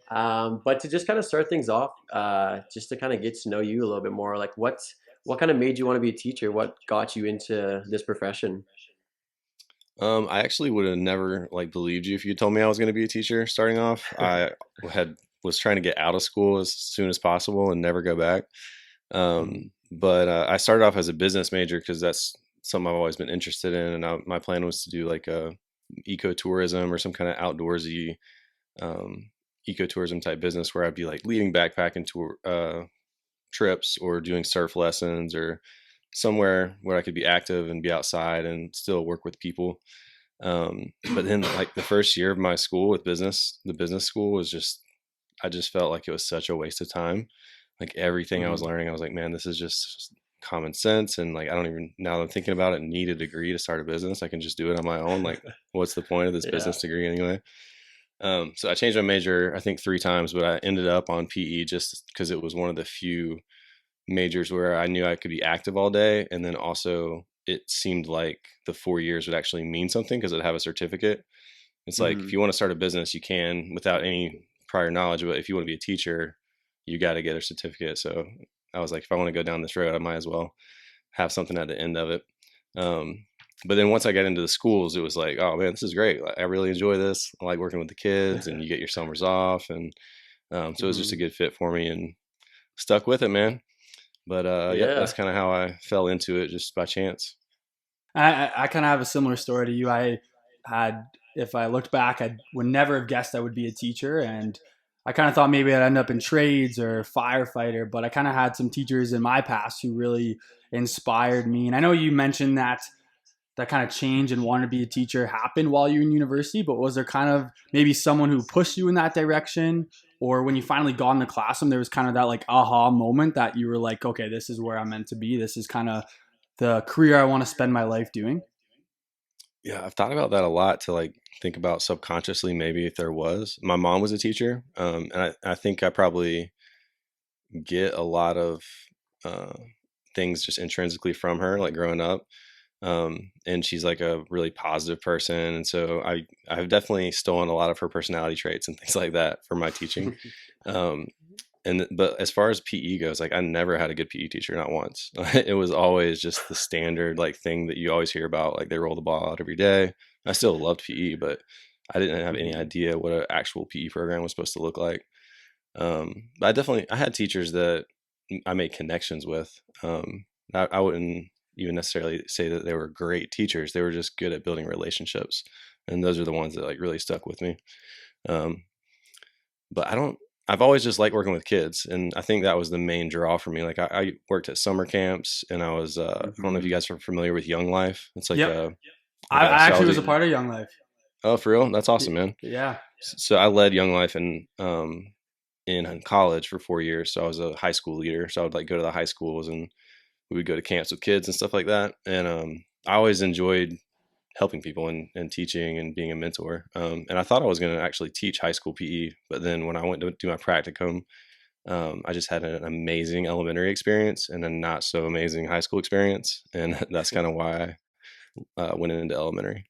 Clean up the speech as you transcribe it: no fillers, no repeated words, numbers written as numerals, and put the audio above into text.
But to just kind of start things off, just to kind of get to know you a little bit more, like what kind of made you want to be a teacher? What got you into this profession? I actually would have never like believed you if you told me I was going to be a teacher starting off. I had was trying to get out of school as soon as possible and never go back. Mhm. But I started off as a business major because that's something I've always been interested in, and my plan was to do like a ecotourism or some kind of outdoorsy um, ecotourism type business where I'd be like leading backpacking tour trips or doing surf lessons or somewhere where I could be active and be outside and still work with people. But then like the first year of my school with business, the business school was just, I just felt like it was such a waste of time. Like everything I was Mhm. learning, I was like, man, this is just common sense. And like, I don't even, now that I'm thinking about it, need a degree to start a business. I can just do it on my own. Like, what's the point of this Yeah. business degree anyway? So I changed my major, I think 3 times, but I ended up on PE just because it was one of the few majors where I knew I could be active all day. And then also it seemed like the 4 years would actually mean something because I'd have a certificate. It's like if Mhm. you want to start a business, you can without any prior knowledge. But if you want to be a teacher, you got to get a certificate. So I was like, if I want to go down this road, I might as well have something at the end of it. Um, but then once I got into the schools, it was like, oh man, this is great. Like, I really enjoy this. I like working with the kids, and you get your summers off, and so it was just a Mhm. good fit for me, and stuck with it, man. But yep, that's Yeah. kind of how I fell into it just by chance. I kind of have a similar story to you. I had, if I looked back, I would never have guessed I would be a teacher, and I kind of thought maybe I'd end up in trades or firefighter. But I kind of had some teachers in my past who really inspired me. And I know you mentioned that kind of change and wanting to be a teacher happened while you were in university, but was there kind of maybe someone who pushed you in that direction? Or when you finally got in the classroom, there was kind of that like aha moment that you were like, okay, this is where I'm meant to be. This is kind of the career I want to spend my life doing. Yeah, I've thought about that a lot to like think about subconsciously maybe if there was. My mom was a teacher, and I think I probably get a lot of uh, things just intrinsically from her, like growing up. And she's like a really positive person, and so I've definitely stolen a lot of her personality traits and things like that for my teaching. Um, but as far as PE goes, like I never had a good PE teacher, not once. It was always just the standard like thing that you always hear about, like they roll the ball out every day. I still loved PE, but I didn't have any Mhm. idea what an actual PE program was supposed to look like. But I had teachers that I made connections with. I wouldn't even necessarily say that they were great teachers. They were just good at building relationships, and those are the ones that like really stuck with me. Um, but I don't. I've always just liked working with kids, and I think that was the main draw for me. Like I worked at summer camps, and I was. I don't know if you Mhm. guys are familiar with Young Life. It's like Yep. a I so I actually was was a a part of Young Life. oh for real, that's awesome, man. Yeah. So I led Young Life in college for 4 years. So I was a high school leader. So I would like go to the high schools and we would go to camps with kids and stuff like that. And I always enjoyed helping people and teaching and being a mentor. And I thought I was going to actually teach high school PE, but then when I went to do my practicum, I just had an amazing elementary experience and a not so amazing high school experience, and that's kind of why I went into elementary.